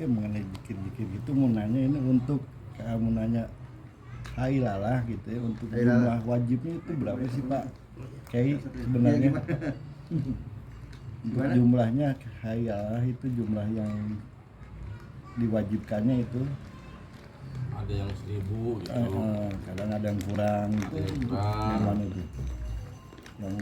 mengenai zikir-zikir gitu mau nanya ini untuk kamu nanya hailalah gitu ya, untuk jumlah wajibnya itu berapa sih Pak Kiai sebenarnya? Untuk jumlahnya hailalah itu jumlah yang diwajibkannya itu ada yang 1000 gitu. Kadang ada yang kurang gitu. Yang mana itu? Yang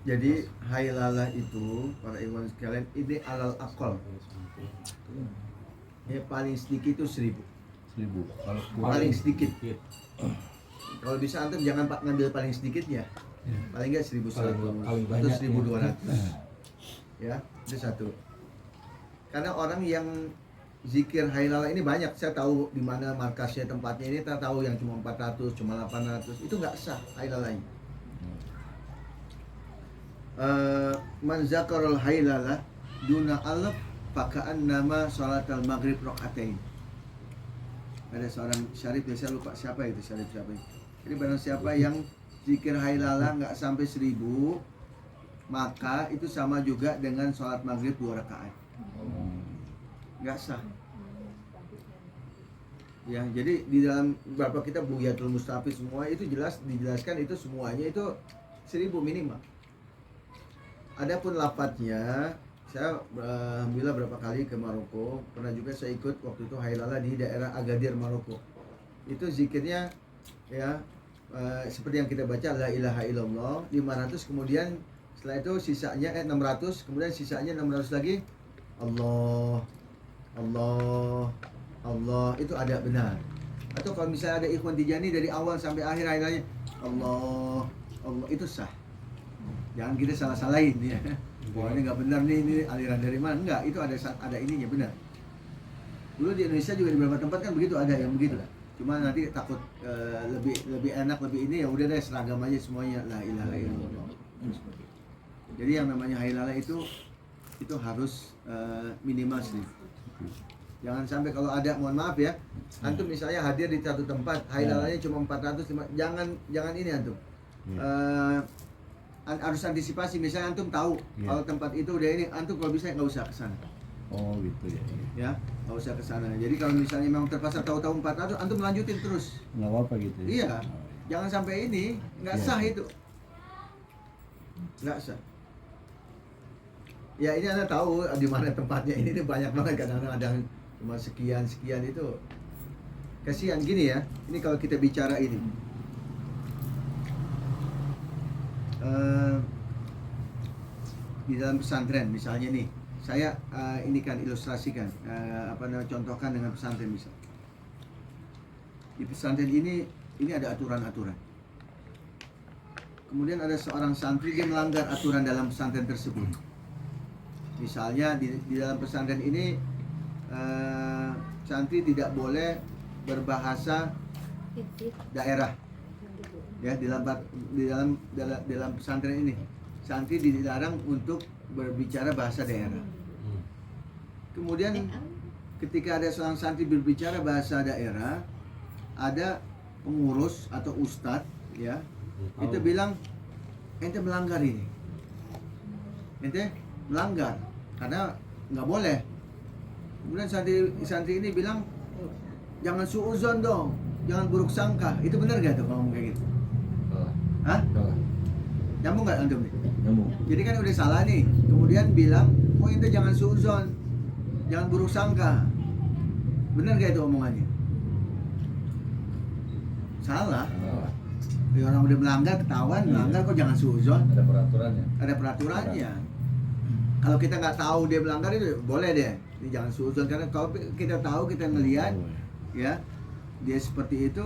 jadi hailalah itu para ikhwan sekalian ini alal akal. Ya paling sedikit itu 1000. Kalau Paling sedikit. Kalau bisa antum jangan pak ngambil paling sedikit ya. Paling enggak 1100 atau 1200. Ya, itu satu. Karena orang yang zikir hailalah ini banyak, saya tahu di mana markasnya tempatnya ini, saya tahu yang cuma 400, cuma 800, itu nggak sah hailalahnya. Man zakarul hailalah duna alaf fakaan nama sholatal maghrib rokaatain. Ada seorang syarif, saya lupa siapa itu syarif siapa itu. Jadi barang siapa yang zikir hailalah nggak sampai 1000, maka itu sama juga dengan sholat maghrib 2 rakaat. Nggak sah. Ya, jadi di dalam beberapa kitab Bughyatul Mustafid semua itu dijelaskan itu semuanya itu 1000 minimal. Adapun lafadznya, saya alhamdulillah berapa kali ke Maroko, pernah juga saya ikut waktu itu hailalah di daerah Agadir Maroko. Itu zikirnya ya seperti yang kita baca la ilaha illallah 500, kemudian setelah itu sisanya 600, kemudian sisanya 600 lagi Allah itu ada benar. Atau kalau misalnya ada ikhwan Tijani dari awal sampai akhir hailahnya Allah itu sah. Jangan kita salah-salahin ya. Wah ini nggak benar nih, ini aliran dari mana? Enggak, itu ada ininya benar. Dulu di Indonesia juga di beberapa tempat kan begitu, ada yang begitu lah. Cuma nanti takut lebih enak, lebih ini, ya udah deh seragam aja semuanya la ilaha illallah. Jadi yang namanya hailalah itu harus minimal 1000. Jangan sampai kalau ada, mohon maaf ya, antum misalnya hadir di satu tempat hailalahnya cuma 400, jangan ini antum. Harus antisipasi, misalnya antum tahu kalau tempat itu udah ini, antum kalau bisa nggak usah ke sana. Oh gitu ya. Ya, nggak usah ke sana. Jadi kalau misalnya memang terpaksa tahu-tahu 400, antum lanjutin terus. Nggak apa gitu ya. Iya. Jangan sampai ini nggak sah itu. Nggak sah. Ya ini Anda tahu di mana tempatnya ini banyak banget, kadang-kadang ada cuma sekian itu. Kasihan gini ya. Ini kalau kita bicara ini. Di dalam pesantren misalnya nih, saya ini kan ilustrasikan, contohkan dengan pesantren misal. Di pesantren ini ada aturan-aturan. Kemudian ada seorang santri yang melanggar aturan dalam pesantren tersebut. Misalnya di dalam pesantren ini santri tidak boleh berbahasa daerah. Ya, di dalam pesantren ini santri dilarang untuk berbicara bahasa daerah. Kemudian ketika ada seorang santri berbicara bahasa daerah, ada pengurus atau ustadz ya, itu bilang ente melanggar ini, ente melanggar karena nggak boleh. Kemudian santri ini bilang jangan suuzon dong, jangan buruk sangka. Itu benar gak tuh ngomong kayak gitu? Hah? Nyambung nggak antum nih? Nyambung. Jadi kan udah salah nih. Kemudian bilang, oh ente jangan suuzon, jangan buruk sangka. Benar gak itu omongannya? Salah. Ya, orang udah melanggar, ketahuan melanggar kok jangan suuzon. Ada peraturannya. Ada peraturannya. Kalau kita nggak tahu dia melanggar itu boleh deh. Ini jangan suuzon, karena kalau kita tahu, kita ngelihat, ya dia seperti itu,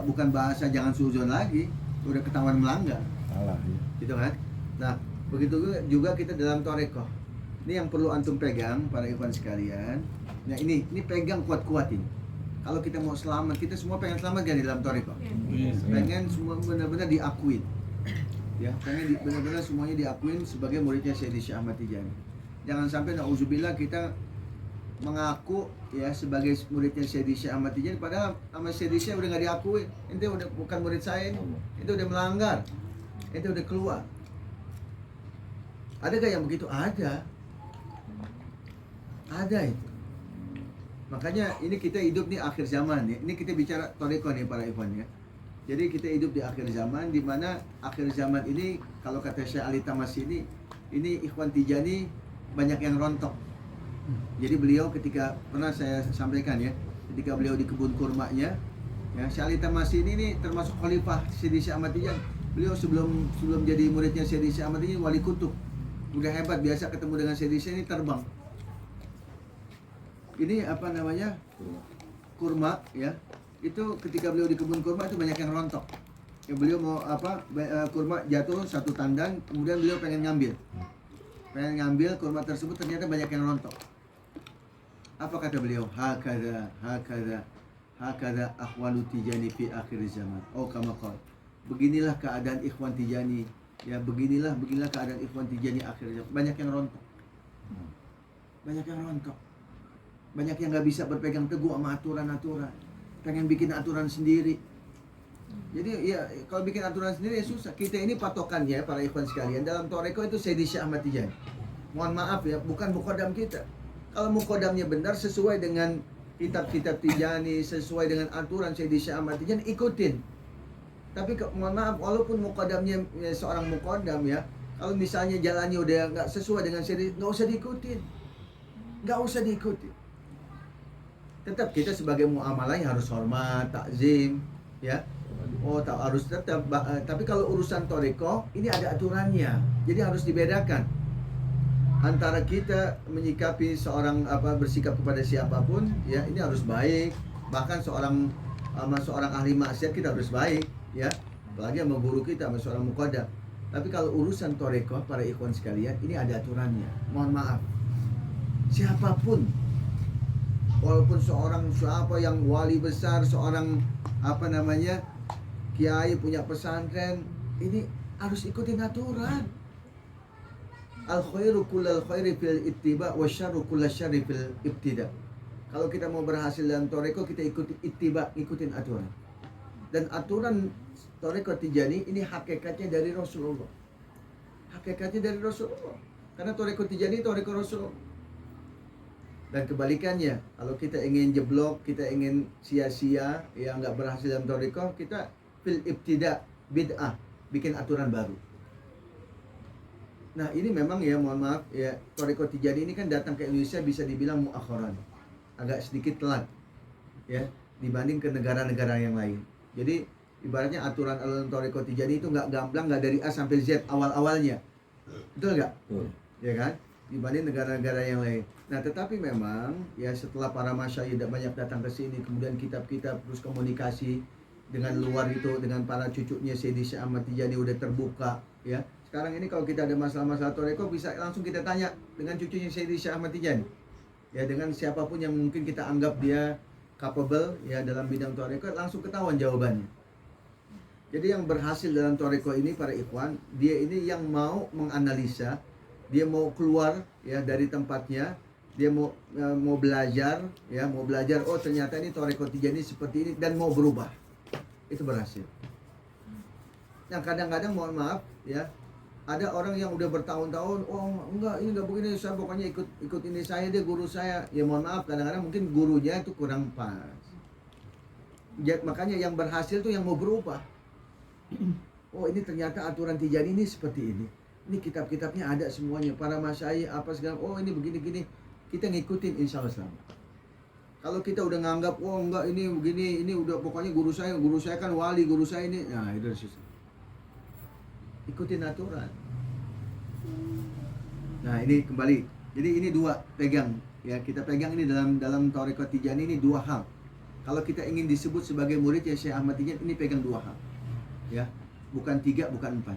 bukan bahasa jangan suuzon lagi, udah ketahuan melanggar. Salah ya. Gitu kan? Nah, begitu juga kita dalam torekoh. Ini yang perlu antum pegang para ikhwan sekalian. Nah ini pegang kuat-kuat ini. Kalau kita mau selamat, kita semua pengen selamat kan di dalam torekoh. Pengen semua benar-benar diakuin. Ya, pengen benar-benar semuanya diakuin sebagai muridnya Sayyidi Syekh Ahmad Tijani. Jangan sampai na'udzubillah kita mengaku ya sebagai muridnya Sayyidi Syekh Ahmad Tijani, padahal sama Sayyidi Syekh udah nggak diakui. Ente udah bukan murid saya ini, ente udah melanggar, ente udah keluar. Ada gak yang begitu? Ada itu. Makanya ini kita hidup nih akhir zaman ya. Ini kita bicara toriko nih para ikhwan ya. Jadi kita hidup di akhir zaman, di mana akhir zaman ini kalau kata Syekh Ali Tamasi ini Ikhwan Tijani banyak yang rontok. Jadi beliau ketika pernah saya sampaikan ya, ketika beliau di kebun kurmanya, ya Syekh Ali Tamasi ini termasuk khalifah Sayyidi Syekh Ahmad Tijani. Beliau sebelum jadi muridnya Sayyidi Syekh Ahmad Tijani wali kutub. Udah hebat, biasa ketemu dengan Sayyidi Syekh ini terbang. Ini apa namanya? Kurma ya. Itu ketika beliau di kebun kurma itu banyak yang rontok. Ya, beliau mau kurma jatuh satu tandang, kemudian beliau pengen ngambil kurma tersebut, ternyata banyak yang rontok. Apa kata beliau? Hakada akhwalu Tijani fi akhir zaman. Oh kama qala. Beginilah keadaan Ikhwan Tijani. Ya beginilah keadaan Ikhwan Tijani akhir zaman. Banyak yang rontok. Banyak yang nggak bisa berpegang teguh sama aturan-aturan. Pengen bikin aturan sendiri. Jadi ya kalau bikin aturan sendiri ya susah. Kita ini patokannya para ikhwan sekalian dalam toreko itu Sayyidi Syekh Ahmad Tijani. Mohon maaf ya, bukan muqaddam kita. Kalau muqaddamnya benar sesuai dengan kitab-kitab Tijani, sesuai dengan aturan Sayyidi Syekh Ahmad Tijani, ikutin. Tapi mohon maaf, walaupun muqaddamnya seorang muqaddam ya, kalau misalnya jalannya udah nggak sesuai dengan Sayyidi, nggak usah diikutin. Tetap kita sebagai muamalahnya harus hormat, takzim, ya. Harus tetap. Tapi kalau urusan toriko ini ada aturannya, jadi harus dibedakan antara kita menyikapi seorang bersikap kepada siapapun, ya ini harus baik. Bahkan seorang ahli maksiat kita harus baik, ya. Apalagi sama guru kita, sama seorang muqaddam. Tapi kalau urusan toriko para ikhwan sekalian ini ada aturannya. Mohon maaf, siapapun, walaupun siapa yang wali besar, seorang kiai punya pesantren, ini harus ikutin aturan. Al khairu kullal khairi fil ittiba wa syarru kullal syarri fil ibtida. Kalau kita mau berhasil dalam toreko, kita ikuti ittiba, ikutin aturan. Dan aturan toreko Tijani ini hakikatnya dari Rasulullah. Karena toreko Tijani toreko Rasulullah. Dan kebalikannya, kalau kita ingin jeblok, kita ingin sia-sia, ya nggak berhasil dalam toriko, kita fil ibtida, bid'ah, bikin aturan baru. Nah ini memang ya mohon maaf ya, toriko Tijani ini kan datang ke Indonesia bisa dibilang muakhiran, agak sedikit telat, ya dibanding ke negara-negara yang lain. Jadi ibaratnya aturan toriko Tijani itu nggak gamblang, nggak dari A sampai Z awal-awalnya, betul nggak? Ya kan? Dibanding negara-negara yang lain. Nah tetapi memang ya setelah para masyayikh banyak datang ke sini, kemudian kitab-kitab terus komunikasi dengan luar itu, dengan para cucunya Sayyidi Syekh Ahmad Tijani udah terbuka ya. Sekarang ini kalau kita ada masalah-masalah toreko bisa langsung kita tanya dengan cucunya Sayyidi Syekh Ahmad Tijani. Ya dengan siapapun yang mungkin kita anggap dia capable ya dalam bidang toreko, langsung ketahuan jawabannya. Jadi yang berhasil dalam toreko ini para ikhwan, dia ini yang mau menganalisa, dia mau keluar ya dari tempatnya, dia mau belajar ya, oh ternyata ini toreko Tijani seperti ini dan mau berubah. Itu berhasil. Nah kadang-kadang mohon maaf ya, ada orang yang udah bertahun-tahun, oh enggak ini enggak begini, saya pokoknya ikut ini saya, dia guru saya. Ya mohon maaf, kadang-kadang mungkin gurunya itu kurang pas. Makanya yang berhasil tuh yang mau berubah. Oh ini ternyata aturan Tijani ini seperti ini. Ini kitab-kitabnya ada semuanya, para masyayikh apa segala. Oh ini begini-gini, kita ngikutin insya Allah selamat. Kalau kita udah nganggap, oh enggak ini begini, ini udah pokoknya guru saya kan wali, guru saya ini, nah itu susah. Ikutin aturan. Nah ini kembali, jadi ini dua pegang ya, kita pegang ini dalam Thariqah Tijani ini dua hal. Kalau kita ingin disebut sebagai murid ya Syekh Ahmad Tijani, ini pegang dua hal ya, bukan tiga, bukan empat,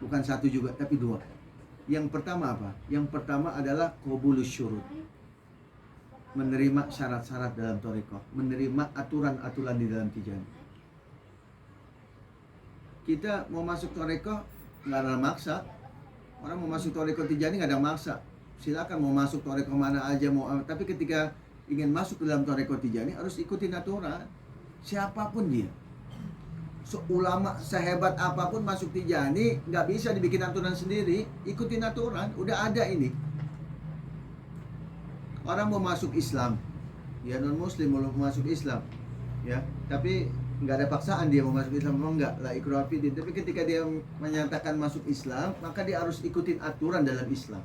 bukan satu juga, tapi dua. Yang pertama apa? Yang pertama adalah qabulus syurut, menerima syarat-syarat dalam Thariqah, menerima aturan-aturan di dalam Tijani. Kita mau masuk Thariqah nggak ada maksa. Orang mau masuk Thariqah Tijani nggak ada maksa. silakan mau masuk toreko mana aja mau, tapi ketika ingin masuk ke dalam toreko Tijani harus ikutin aturan. Siapapun dia, ulama sehebat apapun masuk Tijani nggak bisa dibikin aturan sendiri, ikutin aturan. Udah ada ini. Orang mau masuk Islam, ya non Muslim mau masuk Islam, ya, tapi nggak ada paksaan dia mau masuk Islam, mau nggak lah ikrah fi din. Tapi ketika dia menyatakan masuk Islam, maka dia harus ikutin aturan dalam Islam,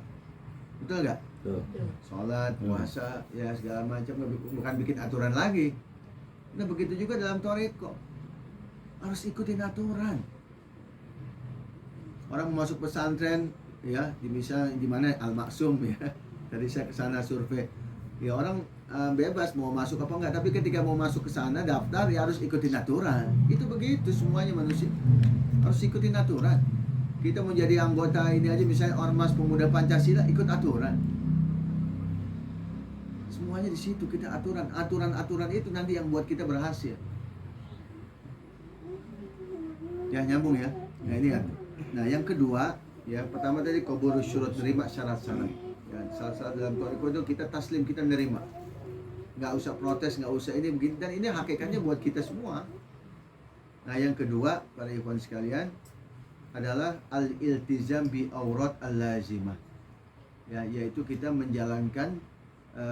betul nggak? Tuh. Sholat, puasa, ya segala macam, bukan bikin aturan lagi. Nah begitu juga dalam toreko, harus ikutin aturan. Orang mau masuk pesantren, ya, di mana Al-Maksum ya. Tadi saya ke sana survei, ya orang bebas mau masuk apa enggak, tapi ketika mau masuk ke sana daftar ya harus ikutin aturan. Itu begitu semuanya manusia harus ikutin aturan. Kita mau jadi anggota ini aja misalnya Ormas Pemuda Pancasila, ikut aturan. Semuanya di situ kita aturan. Aturan itu nanti yang buat kita berhasil. Ya nyambung ya. Nah ini ya. Nah yang kedua, ya pertama tadi qaburus syurut, nerima syarat-syarat. Ya, salah dalam toriko itu kita taslim, kita nerima, nggak usah protes, nggak usah ini begini, dan ini hakikatnya buat kita semua. Nah yang kedua para ikhwan sekalian adalah al-iltizam bi aurat al-lazimah, ya, yaitu kita menjalankan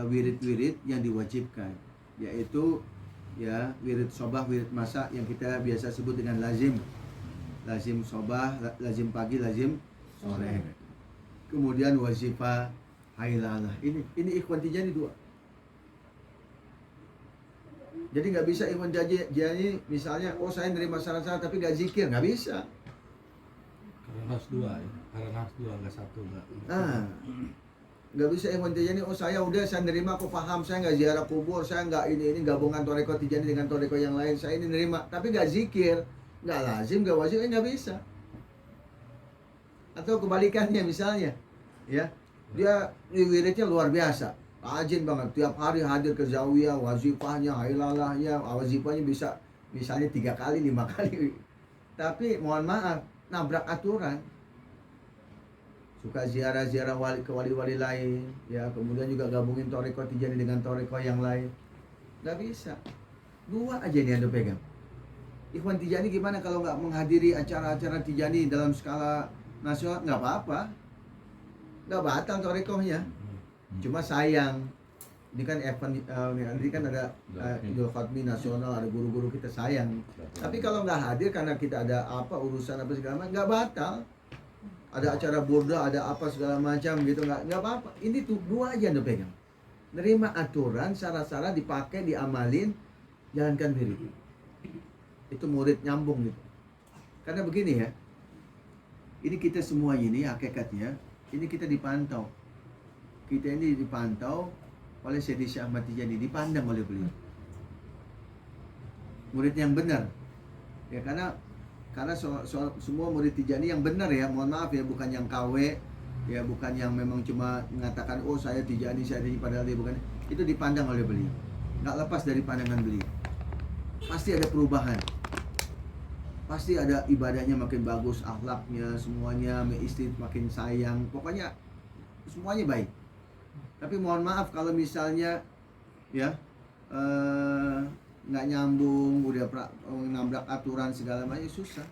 wirid-wirid yang diwajibkan, yaitu ya wirid sobah, wirid masa yang kita biasa sebut dengan lazim sobah, lazim pagi, lazim sore. Kemudian wazifah hailalah. Ini ikhwan Tijani 2. Jadi nggak bisa ikhwan Tijani misalnya, oh saya nerima syarat-syarat tapi nggak zikir, nggak bisa. Karena harus 2 ya. Karena harus 2 nggak 1 nggak. Nggak bisa ikhwan Tijani, oh saya udah saya nerima, aku paham, saya nggak ziarah kubur, saya nggak ini gabungan toreko Tijani dengan toreko yang lain, saya ini nerima, tapi nggak zikir, nggak lazim, nggak wajib, nggak bisa. Atau kebalikannya misalnya, ya dia wiridnya luar biasa, rajin banget, tiap hari hadir ke zawiyah, wazifahnya, hailalahnya, wazifahnya bisa misalnya 3 kali, 5 kali, tapi mohon maaf nabrak aturan, suka ziarah-ziarah ke wali-wali lain, ya kemudian juga gabungin toreko Tijani dengan toreko yang lain, nggak bisa. 2 aja nih Anda pegang. Ikhwan Tijani gimana kalau nggak menghadiri acara-acara Tijani dalam skala nasional? Nggak apa-apa, nggak batal torekohnya. Cuma sayang, ini kan event, ini kan ada Idul Khatmi nasional, ada guru-guru kita, sayang. Tapi kalau nggak hadir karena kita ada apa urusan apa segala macam, nggak batal. Ada acara burda, ada apa segala macam gitu, nggak apa-apa. Ini tuh 2 aja Anda pegang. Nerima aturan, syarat-syarat dipakai, diamalin, jalankan diri. Itu murid nyambung gitu. Karena begini ya, ini kita semua ini hakikatnya, ini kita dipantau. Kita ini dipantau oleh Sayyidi Syekh Ahmad Tijani, dipandang oleh beliau. Murid yang benar. Ya karena semua murid Tijani yang benar ya, mohon maaf ya, bukan yang KW, ya bukan yang memang cuma mengatakan oh saya Tijani, padahal dia bukan. Itu dipandang oleh beliau. Nggak lepas dari pandangan beliau. Pasti ada perubahan. Pasti ada ibadahnya makin bagus, akhlaknya, semuanya, istri makin sayang, pokoknya semuanya baik. Tapi mohon maaf kalau misalnya ya nggak nyambung, udah nabrak aturan segala macam, susah.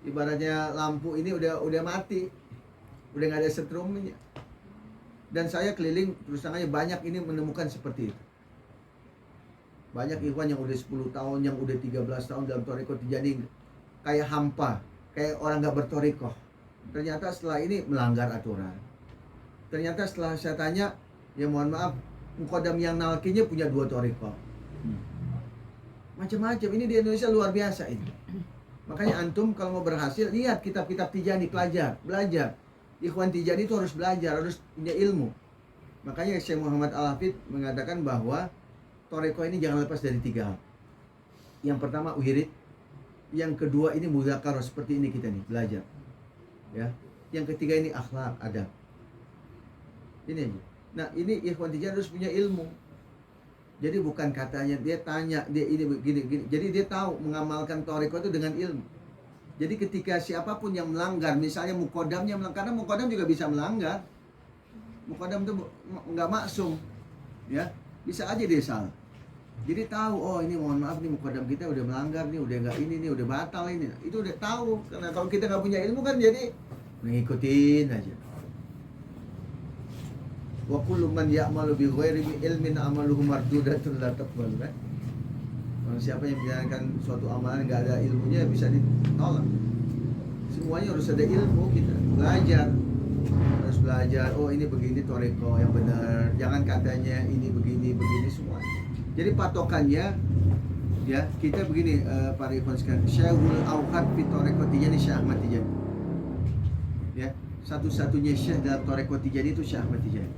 Ibaratnya lampu ini udah mati, udah nggak ada setrumnya. Dan saya keliling terus terang aja banyak ini menemukan seperti itu. Banyak ikhwan yang udah 10 tahun, yang udah 13 tahun dalam toriko Tijani, kayak hampa, kayak orang gak bertoriko. Ternyata setelah ini melanggar aturan. Ternyata setelah saya tanya, ya mohon maaf, muqaddam yang nalkinya punya 2 toriko. Macam-macam, ini di Indonesia luar biasa ini. Makanya antum kalau mau berhasil, lihat kitab-kitab Tijani, belajar. Ikhwan Tijani itu harus belajar, harus punya ilmu. Makanya Syekh Muhammad Al-Hafidh mengatakan bahwa toreko ini jangan lepas dari 3 hal. Yang pertama wirid, yang kedua ini mudzakarah, seperti ini kita nih belajar, ya. Yang ketiga ini akhlak, adab. Ini aja. Nah ini ikhwan Tijani harus punya ilmu. Jadi bukan katanya dia tanya dia ini begini. Jadi dia tahu mengamalkan toreko itu dengan ilmu. Jadi ketika siapapun yang melanggar, misalnya mukodamnya melanggar, karena mukodam juga bisa melanggar. Mukodam itu nggak maksum, ya bisa aja dia salah. Jadi tahu, oh ini mohon maaf nih mukodam kita udah melanggar nih, udah nggak ini nih, udah batal ini. Itu udah tahu. Karena kalau kita nggak punya ilmu kan jadi ngikutin aja. Wa kullu man ya'malu bi ghairi ilmin amaluhu mardudatun la taqbal, kan? Siapa yang menjalankan suatu amalan nggak ada ilmunya bisa ditolak. Semuanya harus ada ilmu, kita belajar, harus belajar. Oh ini begini toreko yang benar, jangan katanya ini begini semua. Jadi patokannya ya kita begini, para ikhwan sekalian, Syekhul Auhad fi toreko Tijani Syekh Ahmad Tijani. Ya, satu-satunya syekh dalam toreko Tijani itu Syekh Ahmad Tijani.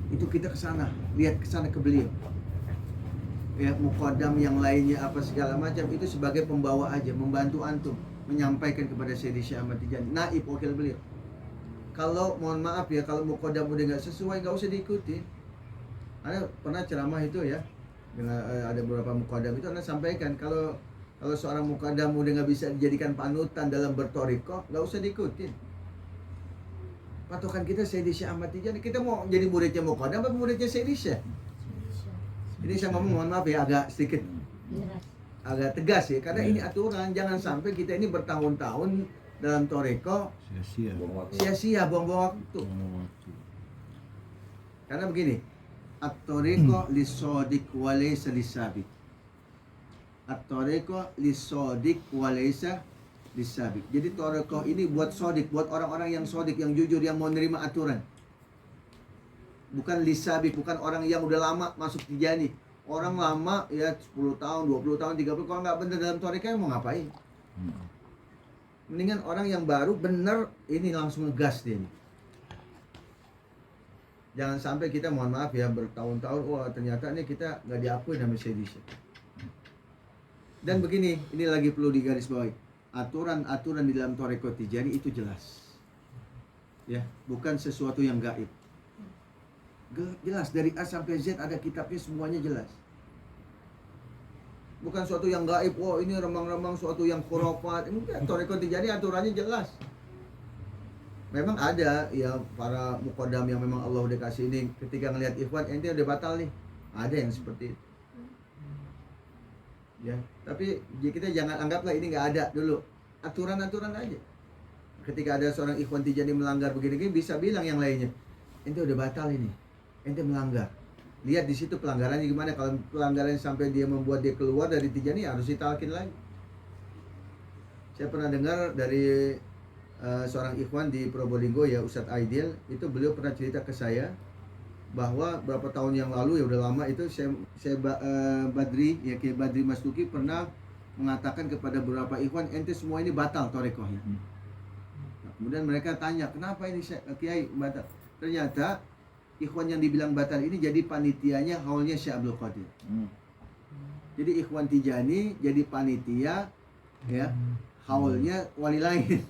Itu kita kesana, lihat kesana ke beliau. Ya, muqaddam yang lainnya apa segala macam itu sebagai pembawa aja, membantu antum menyampaikan kepada Sayyidi Syekh Ahmad Tijani, naib wakil beliau. Kalau mohon maaf ya, kalau muqaddam udah nggak sesuai nggak usah diikuti. Ada pernah ceramah itu ya, dengan ada beberapa muqaddam itu Anda sampaikan kalau seorang muqaddam udah nggak bisa dijadikan panutan dalam bertoriko, nggak usah diikutin. Patokan kita Sayyidi Syekh Ahmad Tijani, kita mau jadi muridnya muqaddam apa muridnya Sayyidi Syekh? Ini saya ngomong mohon maaf ya agak sedikit agak tegas ya, karena ini aturan, jangan sampai kita ini bertahun-tahun dalam toreko sia-sia buang-buang waktu. Karena begini, at-toreko lisodik walaysa lisabik. At-toreko lisodik walaysa lisabik. Jadi toreko ini buat sodik, buat orang-orang yang sodik, yang jujur, yang mau nerima aturan. Bukan lisabik, bukan orang yang udah lama masuk Tijani. Orang lama ya 10 tahun, 20 tahun, 30, kalau nggak bener dalam torika mau ngapain? Mendingan orang yang baru bener ini langsung ngegas dia nih. Jangan sampai kita mohon maaf ya bertahun-tahun, wah ternyata nih kita nggak diakui sama Sayyidi Syekh. Dan begini, ini lagi perlu digarisbawahi. Aturan-aturan di dalam toriko Tijani itu jelas. Ya, bukan sesuatu yang gaib. Jelas dari A sampai Z ada kitabnya, semuanya jelas. Bukan suatu yang gaib, oh ini remang-remang suatu yang khurafat. Enggak, toriko Tijani aturannya jelas. Memang ada ya para muqaddam yang memang Allah udah kasih ini, ketika ngelihat ikhwan ente udah batal nih. Ada yang seperti itu. Ya, tapi kita jangan anggaplah ini nggak ada dulu. Aturan-aturan aja. Ketika ada seorang ikhwan Tijani melanggar begini-gini, bisa bilang yang lainnya, ente udah batal ini. Ente melanggar. Lihat di situ pelanggarannya gimana. Kalau pelanggarannya sampai dia membuat dia keluar dari Tijani, harus ditalkin lagi. Saya pernah dengar dari seorang ikhwan di Probolinggo ya, Ustadz Aidil, itu beliau pernah cerita ke saya bahwa beberapa tahun yang lalu ya udah lama itu saya Badri ya, Kiai Badri Mas Duki pernah mengatakan kepada beberapa ikhwan, ente semua ini batal torekohnya. Nah, kemudian mereka tanya, kenapa ini Kiai batal? Ternyata ikhwan yang dibilang batal ini jadi panitianya haulnya Syekh Abdul Qadir. Jadi ikhwan Tijani jadi panitia ya haulnya wali lain.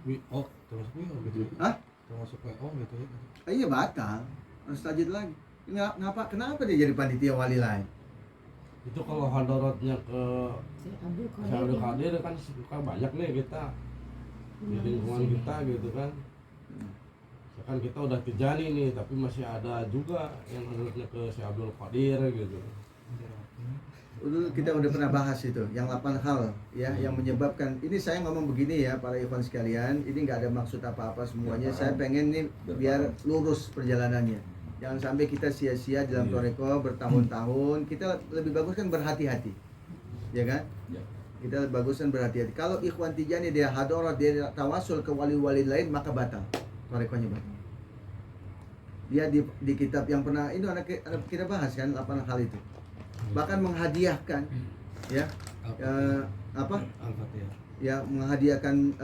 WO termasuk WO gitu ya? Hah? Termasuk WO gitu ya? Iya batal, harus tajid lagi. Kenapa dia jadi panitia wali lain? Itu kalau hadaratnya ke Syekh Abdul Qadir kan suka banyak nih kita di lingkungan kita gitu kan. Kan kita udah Tijani nih, tapi masih ada juga yang hadaratnya ke Syekh Abdul Qadir gitu. Dulu kita udah pernah bahas itu, yang 8 hal ya yang menyebabkan ini. Saya ngomong begini ya para ikhwan sekalian, ini nggak ada maksud apa-apa semuanya. Saya pengen nih biar lurus perjalanannya. Jangan sampai kita sia-sia dalam toreko bertahun-tahun. Kita lebih bagus kan berhati-hati, ya kan? Kita lebih bagus kan berhati-hati. Kalau ikhwan Tijani dia hadarat, dia tawasul ke wali-wali lain, maka batal torekonya batal. Dia di kitab yang pernah itu anak kita bahas kan 8 hal itu. Bahkan menghadiahkan ya Al-Fatihah. Ya menghadiahkan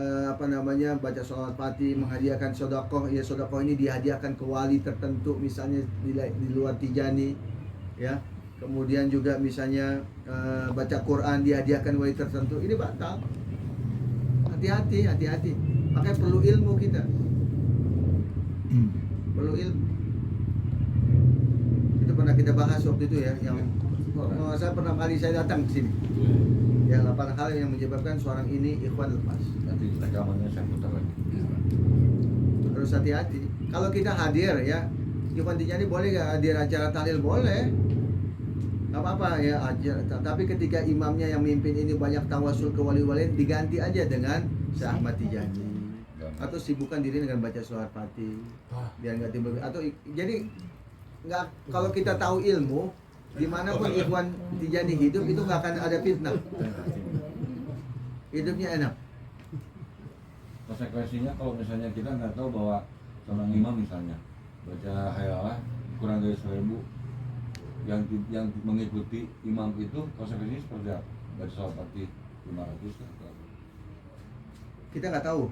baca sholawat Fatih, menghadiahkan sedekah. Ya sedekah ini dihadiahkan ke wali tertentu, misalnya di luar Tijani ya. Kemudian juga misalnya baca Quran dihadiahkan wali tertentu, ini batal. Hati-hati. Makanya perlu ilmu kita. Perlu ilmu. Itu pernah kita bahas waktu itu ya, yang saya pernah kali saya datang ke sini. Ya, 8 hal yang menyebabkan seorang ini ikhwan lepas. Nanti rekamannya saya putar lagi. Harus hati-hati. Kalau kita hadir ya, ikhwan Tijani boleh nggak hadir acara tahlil? Boleh. Gak apa-apa ya aja. Tapi ketika imamnya yang mimpin ini banyak tawasul ke wali-wali, diganti aja dengan Syekh Ahmad Tijani. Atau sibukkan diri dengan baca surah Fatih. Biar nggak timbul. Atau jadi nggak, kalau kita tahu ilmu, dimanapun ikhwan Tijani hidup itu nggak akan ada fitnah. Hidupnya enak. Konsekuensinya kalau misalnya kita nggak tahu bahwa seorang imam misalnya baca hayalah kurang dari 1000, yang mengikuti imam itu konsekuensinya seperti apa? Baca sholat Fatih 500 atau apa? Kita nggak tahu.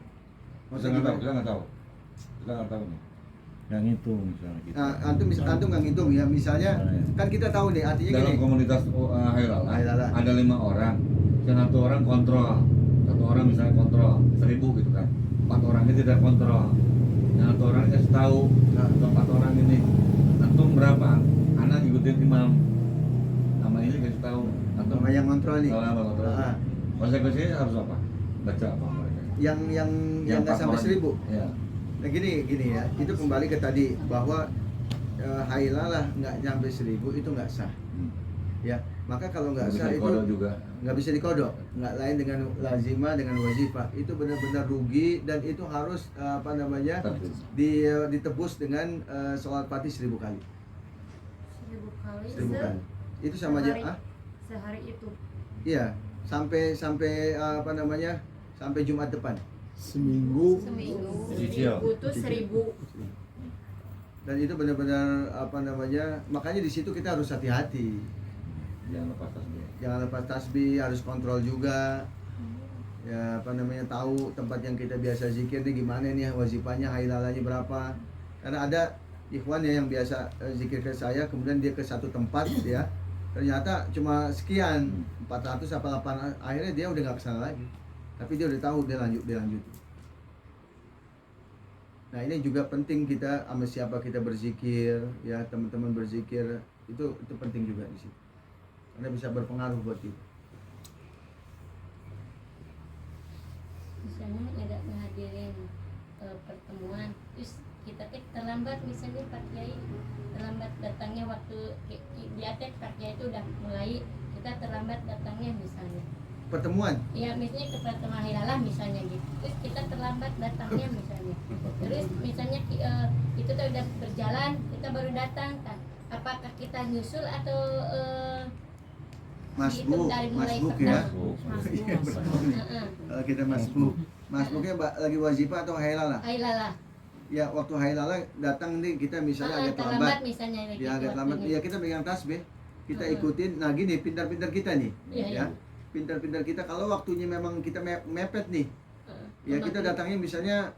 Kita nggak tahu. Kita nggak tahu nih. Yang itu misalnya kita. Nah, antum nggak ngitung ya, misalnya kan kita tahu nih artinya Dalam gini. komunitas hayalah Hayalah. ada 5 orang, yang 1 orang kontrol, 1 orang misalnya kontrol 1000 gitu kan, 4 orangnya tidak kontrol, yang 1 orang kasih tahu, Nah. 4 orang ini, antum berapa? Anak ngikutin imam, nama ini kasih tahu, antum Sama yang kontrol nih. Kalau apa kontrol? Ah. Konsekuensinya harus apa? Baca apa mereka? Yang nggak 4 sampai orang. 1000. Ya. Nah gini ya, itu kembali ke tadi bahwa hailalah nggak nyampe 1000 itu nggak sah. Ya, maka kalau nggak Bisa sah itu dikodok juga. nggak bisa dikodok. Nggak lain dengan lazimah dengan wazifah, itu benar-benar rugi dan itu harus Tertib. ditebus dengan sholat Fatih 1000 kali. 1000 kali. 1000 kali. Itu sama aja. Sehari. Sehari itu. Iya, sampai sampai Jumat depan. Seminggu Seminggu. Cicil. Seminggu tuh 1000. Dan itu benar-benar makanya di situ kita harus hati-hati. Jangan lepas tasbih. Jangan lepas tasbih, harus kontrol juga. Ya tahu tempat yang kita biasa zikir nih gimana nih wazifahnya, hailalanya berapa. Karena ada ikhwan ya yang biasa zikir ke saya, kemudian dia ke satu tempat ya, ternyata cuma sekian 400 apa 8, akhirnya dia udah nggak kesana lagi. Tapi dia udah tahu, dia lanjut. Nah ini juga penting kita sama siapa kita berzikir ya, teman-teman berzikir itu penting juga di situ. Karena bisa berpengaruh buat kita. Misalnya ada menghadirin pertemuan, terus kita terlambat, misalnya Pak Kiai terlambat datangnya waktu di atas Pak Kiai itu udah mulai, kita terlambat datangnya misalnya. Pertemuan. Ya misalnya ke pertemuan hilalah misalnya gitu, terus kita terlambat datangnya misalnya, terus misalnya itu tuh udah berjalan, kita baru datang kan, apakah kita nyusul atau Masbuk ya. Masbuk. Iya, kalau kita masbuknya lagi wazifah atau hailalah. Hilalah. Ya waktu hailalah datang nih kita misalnya agak terlambat terlambat. misalnya gitu Ya agak terlambat. waktunya. Ya kita pegang tasbih, kita ikutin. Nah gini pintar-pintar kita nih, Iya, ya. iya. Pintar-pintar kita kalau waktunya memang kita mepet nih. Ya kita datangnya misalnya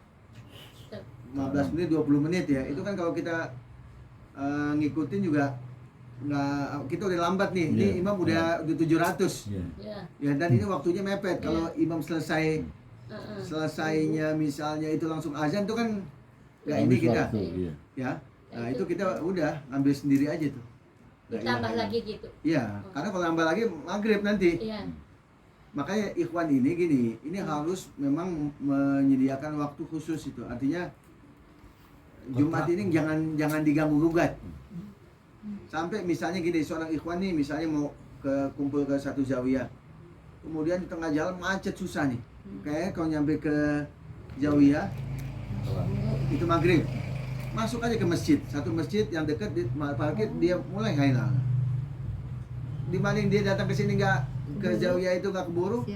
15 menit 20 menit ya. Itu kan kalau kita ngikutin juga nggak, kita udah lambat nih. Ini Iya. imam udah 700. Iya. Ya. Ya dan ini waktunya mepet. Kalau imam selesainya misalnya itu langsung azan tuh kan nggak ini Habis kita. waktu, iya. Ya. Nah, itu kita udah ngambil sendiri aja tuh. Ditambah lagi gitu. Iya, karena kalau nambah lagi maghrib nanti. Iya. Makanya ikhwan ini harus memang menyediakan waktu khusus itu. Artinya Jumat ini jangan diganggu gugat. Sampai misalnya gini, seorang ikhwan nih misalnya mau kumpul ke satu zawiyah. Kemudian di tengah jalan macet susah nih. Kayaknya kalau nyampe ke zawiyah itu maghrib. Masuk aja ke masjid, satu masjid yang dekat di parkir, dia mulai hailal. Dibanding dia datang ke sini nggak ke zawiyah itu nggak keburu,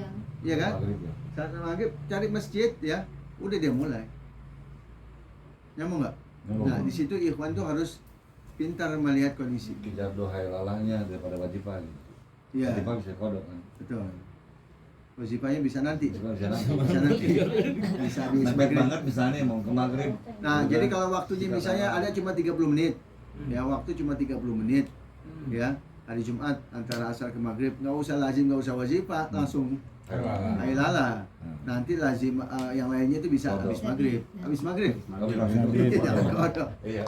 ya kan? Maghrib ya. Saat maghrib cari masjid ya, udah dia mulai. Nyambung nggak? Nyambung. Nah di situ ikhwan tuh harus pintar melihat kondisi. Kejar doa hayalalahnya daripada wajibah gitu. Iya, Wajibah bisa kodok kan. betul. Wazifahnya bisa nanti. Wajibah bisa nanti. Bisa nanti. Bisa habis Mepet maghrib. banget misalnya mau ke maghrib. Nah, Udah. jadi kalau waktunya Kita misalnya sama. ada cuma 30 menit. Ya, waktu cuma 30 menit. Ya, hari Jumat antara asar ke maghrib, nggak usah lazim, nggak usah wazifah, langsung Hayalah. hailala. Nanti lazim yang lainnya itu bisa Kodok. habis maghrib. Habis maghrib. Habis Maghrib. Jangan kodok. Iya.